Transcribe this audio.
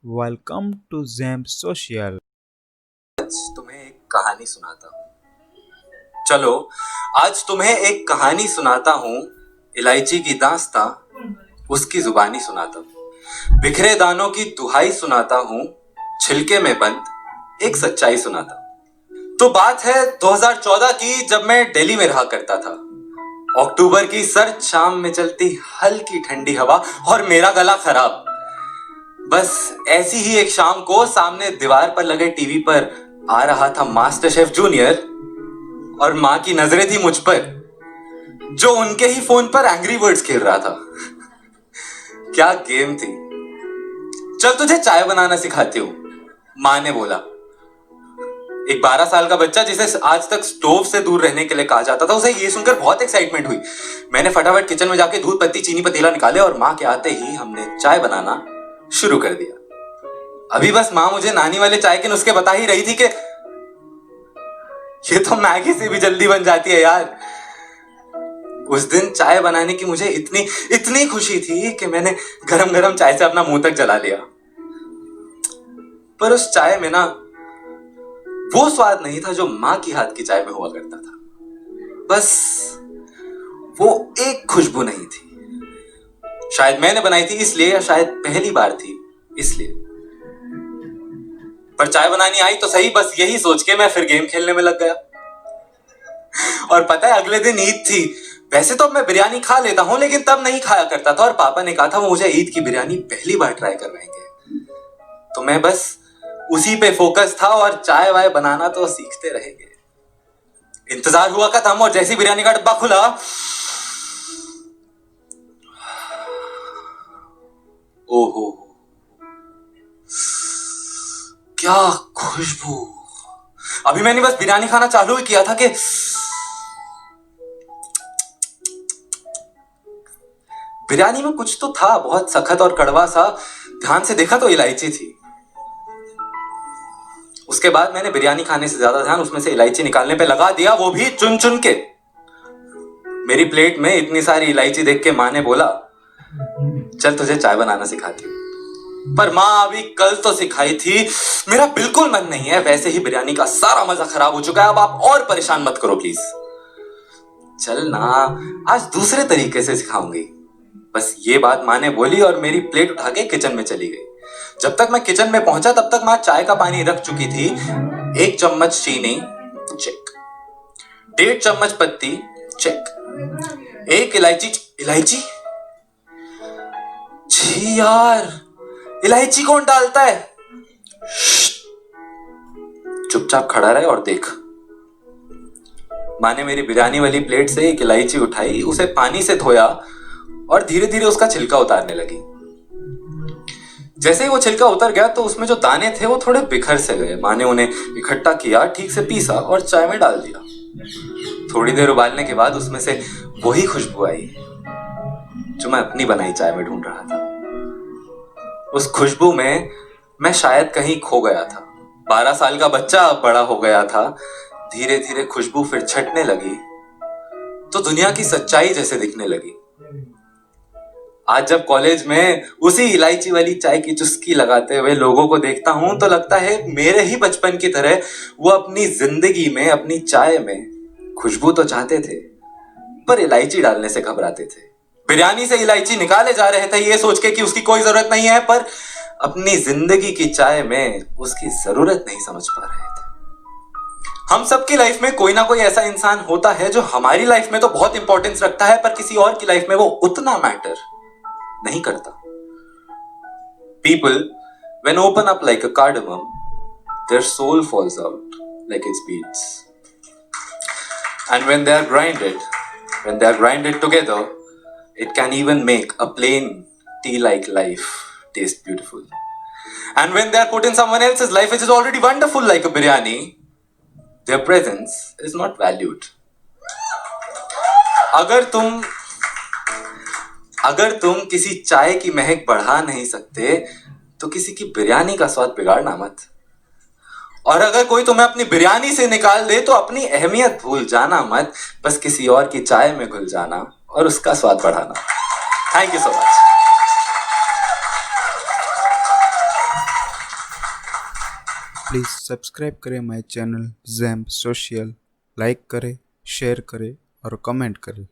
Welcome to Zam Social. आज तुम्हें एक कहानी सुनाता हूँ। चलो, आज तुम्हें एक कहानी सुनाता हूँ। इलायची की दास्तां, उसकी जुबानी सुनाता हूँ। बिखरे दानों की दुहाई सुनाता हूँ। छिलके में बंद एक सच्चाई सुनाता हूँ। तो बात है 2014 की, जब मैं दिल्ली में रहा करता था। अक्टूबर की सर्द शाम में चलती हल्की ठंडी हवा और मेरा गला खराब। बस ऐसी ही एक शाम को सामने दीवार पर लगे टीवी पर आ रहा था मास्टर शेफ जूनियर, और मां की नजरें थी मुझ पर, जो उनके ही फोन पर एंग्री बर्ड्स खेल रहा था। क्या गेम थी। चल तुझे चाय बनाना सिखाती हूँ, मां ने बोला। एक 12 साल का बच्चा जिसे आज तक स्टोव से दूर रहने के लिए कहा जाता था, उसे ये सुनकर बहुत एक्साइटमेंट हुई। मैंने फटाफट किचन में जाके दूध, पत्ती, चीनी, पतीला निकाले और मां के आते ही हमने चाय बनाना शुरू कर दिया। अभी बस मां मुझे नानी वाले चाय के नुस्खे बता ही रही थी कि ये तो मैगी से भी जल्दी बन जाती है यार। उस दिन चाय बनाने की मुझे इतनी इतनी खुशी थी कि मैंने गरम गरम चाय से अपना मुंह तक जला लिया। पर उस चाय में ना वो स्वाद नहीं था जो मां की हाथ की चाय में हुआ करता था। बस वो एक खुशबू नहीं थी। शायद मैंने बनाई थी इसलिए, या शायद पहली बार थी इसलिए। पर चाय बनानी आई तो सही, बस यही सोच के मैं फिर गेम खेलने में लग गया। और पता है, अगले दिन ईद थी। वैसे तो अब मैं बिरयानी खा लेता हूं, लेकिन तब नहीं खाया करता था, और पापा ने कहा था वो मुझे ईद की बिरयानी पहली बार ट्राई करवाएंगे। तो मैं बस उसी पे फोकस था, और चाय वाय बनाना तो सीखते रहेंगे। इंतजार हुआ खत्म, और जैसी बिरयानी का डब्बा खुला, ओहो, क्या खुशबू। अभी मैंने बस बिरयानी खाना चालू ही किया था कि बिरयानी में कुछ तो था, बहुत सख्त और कड़वा सा। ध्यान से देखा तो इलायची थी। उसके बाद मैंने बिरयानी खाने से ज्यादा ध्यान उसमें से इलायची निकालने पे लगा दिया, वो भी चुन चुन के। मेरी प्लेट में इतनी सारी इलायची देख के मां ने बोला, चल तुझे चाय बनाना सिखाती हूँ। पर मां अभी कल तो सिखाई थी, मेरा बिल्कुल मन नहीं है। वैसे ही बिरयानी का सारा मजा खराब हो चुका है, अब आप और परेशान मत करो प्लीज। चल ना, आज दूसरे तरीके से सिखाऊंगी। बस ये बात मां ने बोली और मेरी प्लेट उठा के किचन में चली गई। जब तक मैं किचन में पहुंचा तब तक मां चाय का पानी रख चुकी थी। 1 चम्मच चीनी, चेक। 1.5 चम्मच पत्ती, चेक। 1 इलायची, इलायची, छी यार, इलायची कौन डालता है। चुपचाप खड़ा रहे और देख। मां ने मेरी बिरयानी वाली प्लेट से 1 इलायची उठाई, उसे पानी से धोया और धीरे धीरे उसका छिलका उतारने लगी। जैसे ही वो छिलका उतर गया तो उसमें जो दाने थे वो थोड़े बिखर से गए। मां ने उन्हें इकट्ठा किया, ठीक से पीसा और चाय में डाल दिया। थोड़ी देर उबालने के बाद उसमें से वही खुशबू आई जो मैं अपनी बनाई चाय में ढूंढ रहा था। उस खुशबू में मैं शायद कहीं खो गया था। 12 साल का बच्चा अब बड़ा हो गया था। धीरे धीरे खुशबू फिर छटने लगी तो दुनिया की सच्चाई जैसे दिखने लगी। आज जब कॉलेज में उसी इलायची वाली चाय की चुस्की लगाते हुए लोगों को देखता हूं तो लगता है मेरे ही बचपन की तरह वो अपनी जिंदगी में, अपनी चाय में खुशबू तो चाहते थे, पर इलायची डालने से घबराते थे। बिरयानी से इलायची निकाले जा रहे थे ये सोच के कि उसकी कोई जरूरत नहीं है, पर अपनी जिंदगी की चाय में उसकी जरूरत नहीं समझ पा रहे थे। हम सबकी लाइफ में कोई ना कोई ऐसा इंसान होता है जो हमारी लाइफ में तो बहुत इंपॉर्टेंस रखता है, पर किसी और की लाइफ में वो उतना मैटर नहीं करता। People, when open up like a cardamom, their soul falls out like its beads. And when they are grinded together, it can even make a plain tea-like life taste beautiful. And when they are put in someone else's life, which is already wonderful like a biryani, their presence is not valued. अगर तुम किसी चाय की महक बढ़ा नहीं सकते तो किसी की बिरयानी का स्वाद बिगाड़ना मत। और अगर कोई तुम्हें अपनी बिरयानी से निकाल दे तो अपनी अहमियत भूल जाना मत, बस किसी और की चाय में घुल जाना और उसका स्वाद बढ़ाना। Thank you so much. Please subscribe करें my channel Jamp Social, like करें, शेयर करें और कमेंट करें।